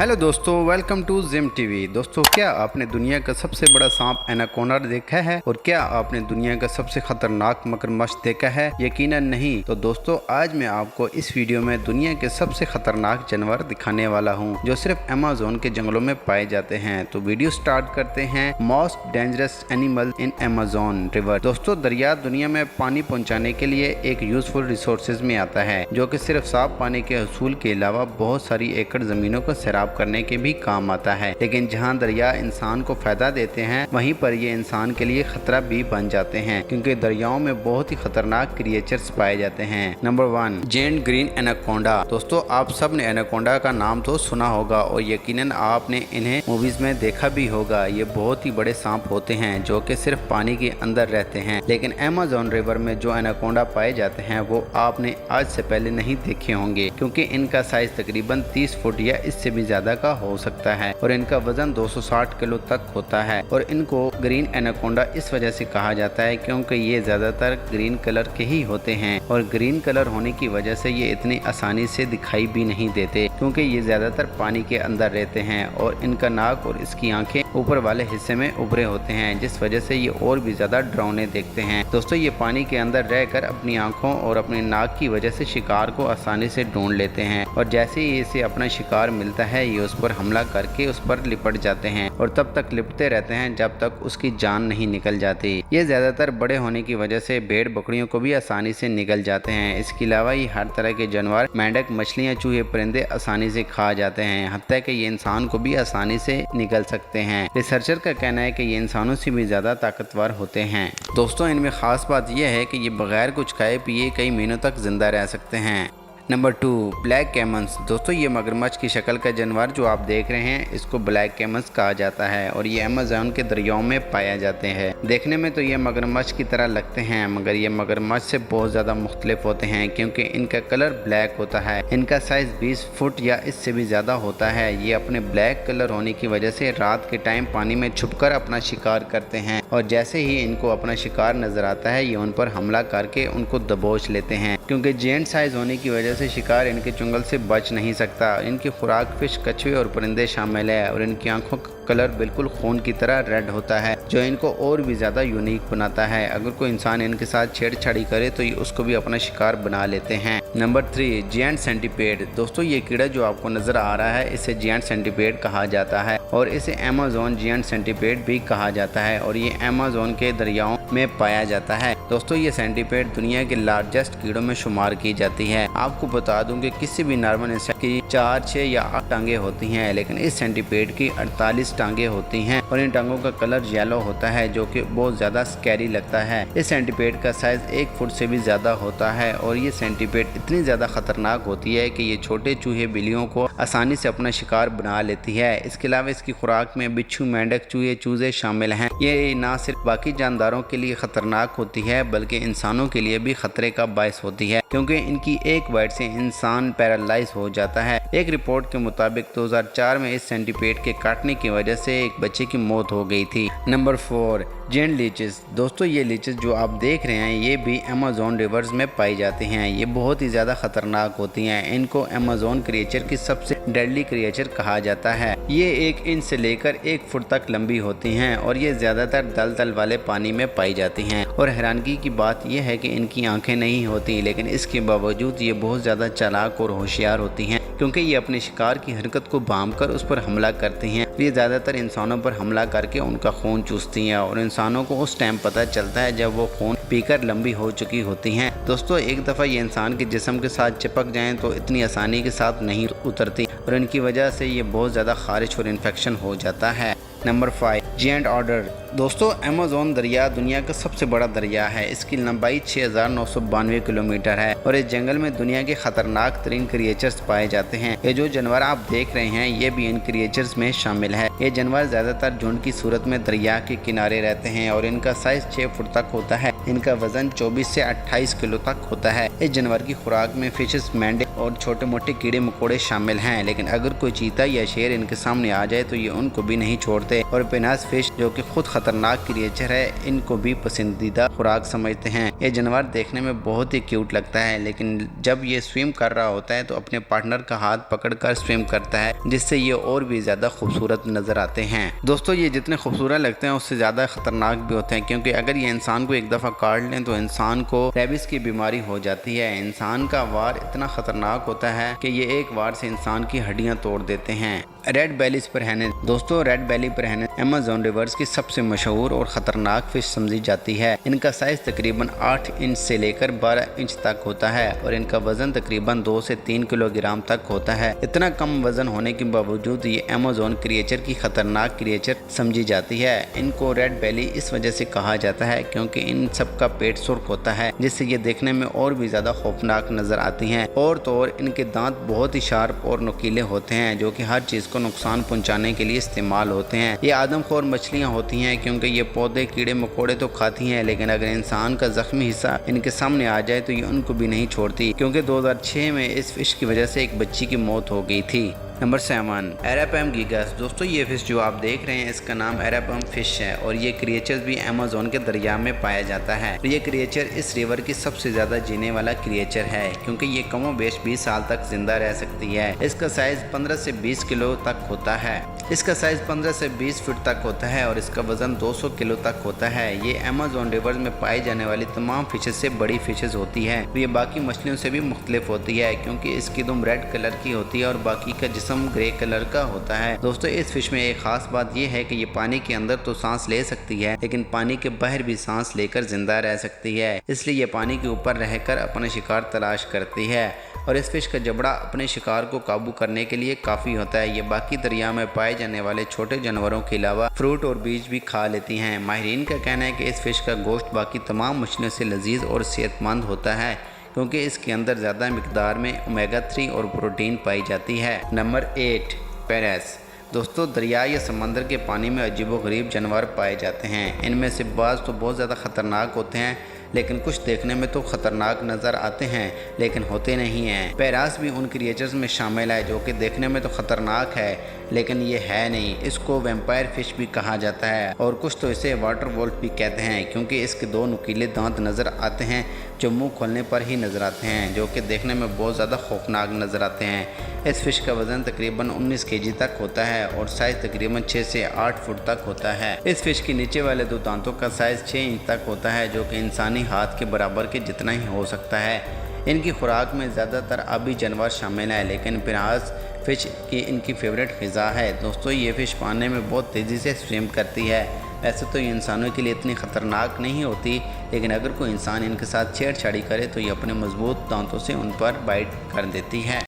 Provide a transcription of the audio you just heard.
Hello दोस्तों, welcome to gym TV. दोस्तों, क्या आपने दुनिया का सबसे बड़ा सांप एनाकोंडा देखा है और क्या आपने दुनिया का सबसे खतरनाक मगरमच्छ देखा है? यकीनन नहीं। तो दोस्तों, आज मैं आपको इस वीडियो में दुनिया के सबसे खतरनाक जानवर दिखाने वाला हूं, जो सिर्फ अमेज़न के जंगलों में पाए जाते हैं। तो वीडियो स्टार्ट करते हैं। Most dangerous animal in Amazon river. दोस्तों, दरिया दुनिया में पानी पहुँचाने के लिए एक यूजफुल रिसोर्सेज में आता है, जो कि सिर्फ साफ पानी के हसूल के अलावा बहुत सारी एकड़ जमीनों को सैराब करने के भी काम आता है। लेकिन जहां दरिया इंसान को फायदा देते हैं, वहीं पर ये इंसान के लिए खतरा भी बन जाते हैं, क्योंकि दरियाओं में बहुत ही खतरनाक क्रिएचर्स पाए जाते हैं। Number 1, giant green anaconda. दोस्तों, आप सब ने एनाकोंडा का नाम तो सुना होगा और यकीनन आपने इन्हें मूवीज में देखा भी होगा। ये बहुत ही बड़े सांप होते हैं जो कि सिर्फ पानी के अंदर रहते हैं। लेकिन अमेज़न रिवर में जो एनाकोंडा पाए जाते हैं वो आपने आज से पहले नहीं देखे होंगे, क्योंकि इनका साइज तकरीबन 30 फुट या इससे भी ज्यादा का हो सकता है और इनका वजन 260 किलो तक होता है। और इनको ग्रीन एनाकोंडा इस वजह से कहा जाता है क्योंकि ये ज्यादातर ग्रीन कलर के ही होते हैं और ग्रीन कलर होने की वजह से ये इतनी आसानी से दिखाई भी नहीं देते, क्योंकि ये ज्यादातर पानी के अंदर रहते हैं और इनका नाक और इसकी आंखें ऊपर वाले हिस्से में उभरे होते हैं, जिस वजह से ये और भी ज्यादा डरावने देखते हैं। दोस्तों, ये पानी के अंदर रहकर अपनी आंखों और अपने नाक की वजह से शिकार को आसानी से ढूंढ लेते हैं और जैसे ही इसे अपना शिकार मिलता है ये उस पर हमला करके उस पर लिपट जाते हैं और तब तक लिपटते रहते हैं जब तक उसकी जान नहीं निकल जाती। ये ज्यादातर बड़े होने की वजह से भेड़ बकरियों को भी आसानी से निगल जाते हैं। इसके अलावा ये हर तरह के जानवर, मेंढक, मछलियाँ, चूहे, परिंदे आसानी से खा जाते हैं। हत्या कि ये इंसान को भी आसानी से निगल सकते हैं। रिसर्चर का कहना है कि ये इंसानों से भी ज्यादा ताकतवर होते हैं। दोस्तों, इनमें खास बात यह है कि ये बगैर कुछ खाए पिए कई महीनों तक जिंदा रह सकते हैं। Number 2, black caimans. दोस्तों, ये मगरमच्छ की शक्ल का जानवर जो आप देख रहे हैं, इसको ब्लैक कैमन्स कहा जाता है और ये अमेज़न के दरियाओं में पाया जाते हैं। देखने में तो ये मगरमच्छ की तरह लगते हैं, मगर ये मगरमच्छ से बहुत ज़्यादा मुख्तलिफ होते हैं क्योंकि इनका कलर ब्लैक होता है। इनका साइज 20 फुट या इससे भी ज़्यादा होता है। ये अपने ब्लैक कलर होने की वजह से रात के टाइम पानी में छुपकर अपना शिकार करते हैं और जैसे ही इनको अपना शिकार नजर आता है ये उन पर हमला करके उनको दबोच लेते हैं। क्योंकि जेंट साइज होने की वजह से शिकार इनके चुंगल से बच नहीं सकता। इनकी खुराक फिश, कछुए और परिंदे शामिल है और इनकी आंखों का कलर बिल्कुल खून की तरह रेड होता है, जो इनको और भी ज्यादा यूनिक बनाता है। अगर कोई इंसान इनके साथ छेड़छाड़ी करे तो ये उसको भी अपना शिकार बना लेते हैं। Number 3, giant centipede. दोस्तों, ये कीड़ा जो आपको नजर आ रहा है इसे जिएंट सेंटीपेड कहा जाता है और इसे अमेज़न जिएंट सेंटीपेड भी कहा जाता है और ये अमेज़न के दरियाओं में पाया जाता है। दोस्तों, ये सेंटीपेड दुनिया के लार्जेस्ट कीड़ों में शुमार की जाती है। आपको बता दूं कि किसी भी नॉर्मल इंसेक्ट की 4, 6 या 8 टांगे होती हैं, लेकिन इस सेंटीपेड की 48 टांगे होती हैं और इन टांगों का कलर येलो होता है, जो कि बहुत ज्यादा स्कैरी लगता है। इस सेंटीपेड का साइज 1 फुट से भी ज्यादा होता है और ये सेंटीपेड इतनी ज्यादा खतरनाक होती है कि ये छोटे चूहे, बिल्लियों को आसानी से अपना शिकार बना लेती है। इसके अलावा इसकी खुराक में बिच्छू, मेंढक, चूहे, चूजे शामिल हैं। ये ना सिर्फ बाकी जानदारों के लिए खतरनाक होती है बल्कि इंसानों के लिए भी खतरे का बायस होती है, क्योंकि इनकी एक बाइट से इंसान पैरालाइज हो जाता है। एक रिपोर्ट के मुताबिक 2004 में इस सेंटीपेड के काटने की वजह से एक बच्चे की मौत हो गई थी। Number 4, giant leeches. दोस्तों, ये लीचेस जो आप देख रहे हैं ये भी अमेज़न रिवर्स में पाई जाती हैं। ये बहुत ही ज़्यादा खतरनाक होती हैं। इनको अमेज़न क्रिएचर की सबसे डेडली क्रिएचर कहा जाता है। ये 1 इंच से लेकर 1 फुट तक लंबी होती हैं और ये ज़्यादातर दलदल वाले पानी में पाई जाती हैं। और हैरानगी की बात यह है कि इनकी आंखें नहीं होती, लेकिन इसके बावजूद ये बहुत ज़्यादा चालाक और होशियार होती हैं, क्योंकि ये अपने शिकार की हरकत को भांप कर उस पर हमला करती हैं। ये ज़्यादातर इंसानों पर हमला करके उनका खून चूसती हैं और इंसानों को उस टाइम पता चलता है जब वो खून पीकर लंबी हो चुकी होती हैं। दोस्तों, एक दफ़ा ये इंसान के जिस्म के साथ चिपक जाएं तो इतनी आसानी के साथ नहीं उतरती और इनकी वजह से ये बहुत ज़्यादा खारिश और इन्फेक्शन हो जाता है। Number 5, giant otter. दोस्तों, अमेज़न दरिया दुनिया का सबसे बड़ा दरिया है। इसकी लंबाई 6992 किलोमीटर है और इस जंगल में दुनिया के खतरनाक तरीन क्रिएचर्स पाए जाते हैं। ये जो जानवर आप देख रहे हैं ये भी इन क्रिएचर्स में शामिल है। ये जानवर ज्यादातर झुंड की सूरत में दरिया के किनारे रहते हैं और इनका साइज 6 फुट तक होता है। इनका वजन 24 से 28 किलो तक होता है। इस जानवर की खुराक में फिशेस, मेंढक और छोटे मोटे कीड़े मकोड़े शामिल हैं, लेकिन अगर कोई चीता या शेर इनके सामने आ जाए तो ये उनको भी नहीं छोड़ते और पेनास फिश जो कि खुद खतरनाक क्रिएचर है, इनको भी पसंदीदा खुराक समझते हैं। ये जानवर देखने में बहुत ही क्यूट लगता है, लेकिन जब ये स्विम कर रहा होता है तो अपने पार्टनर का हाथ पकड़कर स्विम करता है, जिससे ये और भी ज्यादा खूबसूरत नजर आते हैं। दोस्तों, ये जितने खूबसूरत लगते हैं उससे ज्यादा खतरनाक भी होते हैं, क्योंकि अगर ये इंसान को एक दफा काट लें तो इंसान को रेबिस की बीमारी हो जाती है। इंसान का वार इतना खतरनाक होता है कि ये एक वार से इंसान की हड्डियां तोड़ देते हैं। Red belly piranhas. दोस्तों, red belly piranhas Amazon rivers की सबसे मशहूर और ख़तरनाक फिश समझी जाती है। इनका साइज़ तकरीबन 8 इंच से लेकर 12 इंच तक होता है और इनका वज़न तकरीबन 2 से 3 किलोग्राम तक होता है। इतना कम वज़न होने के बावजूद ये अमेज़न क्रिएचर की ख़तरनाक क्रिएचर समझी जाती है। इनको रेड बेली इस वजह से कहा जाता है क्योंकि इन सब का पेट सुर्ख होता है, जिससे ये देखने में और भी ज़्यादा खौफनाक नज़र आती हैं। और तो और इनके दांत बहुत ही शार्प और नुकीले होते हैं, जो कि हर चीज़ को नुकसान पहुंचाने के लिए इस्तेमाल होते हैं। ये आदमखोर मछलियां होती हैं क्योंकि ये पौधे, कीड़े मकोड़े तो खाती हैं, लेकिन अगर इंसान का जख्मी हिस्सा इनके सामने आ जाए तो ये उनको भी नहीं छोड़ती, क्योंकि 2006 में इस फिश की वजह से एक बच्ची की मौत हो गई थी। नंबर 7, एरापेम गिगस। दोस्तों, ये फिश जो आप देख रहे हैं इसका नाम एरापेम फिश है और ये क्रिएचर भी अमेज़न के दरिया में पाया जाता है। ये क्रिएचर इस रिवर की सबसे ज़्यादा जीने वाला क्रिएचर है, क्योंकि ये कमोबेश 20 साल तक जिंदा रह सकती है। इसका साइज़ 15 से 20 किलो तक होता है। इसका साइज़ 15 से 20 फीट तक होता है और इसका वजन 200 किलो तक होता है। ये अमेज़न रिवर में पाई जाने वाली तमाम फिशेज से बड़ी फिशेज होती है। ये बाकी मछलियों से भी मुख्तलिफ होती है, क्योंकि इसकी दुम रेड कलर की होती है और बाकी का जिस्म ग्रे कलर का होता है। दोस्तों, इस फिश में एक खास बात यह है कि ये पानी के अंदर तो सांस ले सकती है, लेकिन पानी के बाहर भी सांस लेकर जिंदा रह सकती है। इसलिए ये पानी के ऊपर रहकर अपना शिकार तलाश करती है और इस फिश का जबड़ा अपने शिकार को काबू करने के लिए काफ़ी होता है। ये बाकी दरिया में पाए जाने वाले छोटे जानवरों के अलावा फ्रूट और बीज भी खा लेती हैं। माहिरीन का कहना है कि इस फिश का गोश्त बाकी तमाम मछलियों से लजीज और सेहतमंद होता है, क्योंकि इसके अंदर ज़्यादा मिकदार में ओमेगा 3 और प्रोटीन पाई जाती है। नंबर 8, पेरेस। दोस्तों, दरिया या समंदर के पानी में अजीबोगरीब जानवर पाए जाते हैं। इनमें से बाज़ तो बहुत ज़्यादा ख़तरनाक होते हैं, लेकिन कुछ देखने में तो ख़तरनाक नज़र आते हैं लेकिन होते नहीं हैं। पेरास भी उन क्रिएचर्स में शामिल है जो कि देखने में तो ख़तरनाक है लेकिन ये है नहीं। इसको वैम्पायर फिश भी कहा जाता है और कुछ तो इसे वाटर वोल्फ भी कहते हैं, क्योंकि इसके 2 नुकीले दांत नज़र आते हैं जो मुंह खोलने पर ही नज़र आते हैं, जो कि देखने में बहुत ज़्यादा खौफनाक नज़र आते हैं। इस फिश का वज़न तकरीबन 19 केजी तक होता है और साइज़ तकरीबन 6 से 8 फुट तक होता है। इस फिश के नीचे वाले 2 दांतों का साइज़ 6 इंच तक होता है, जो कि इंसानी हाथ के बराबर के जितना ही हो सकता है। इनकी खुराक में ज़्यादातर आबी जानवर शामिल है, लेकिन पिरास फिश की इनकी फेवरेट ग़िज़ा है। दोस्तों, ये फ़िश पानी में बहुत तेज़ी से स्विम करती है। वैसे तो ये इंसानों के लिए इतनी ख़तरनाक नहीं होती, लेकिन अगर कोई इंसान इनके साथ छेड़छाड़ी करे तो ये अपने मजबूत दांतों से उन पर बाइट कर देती है।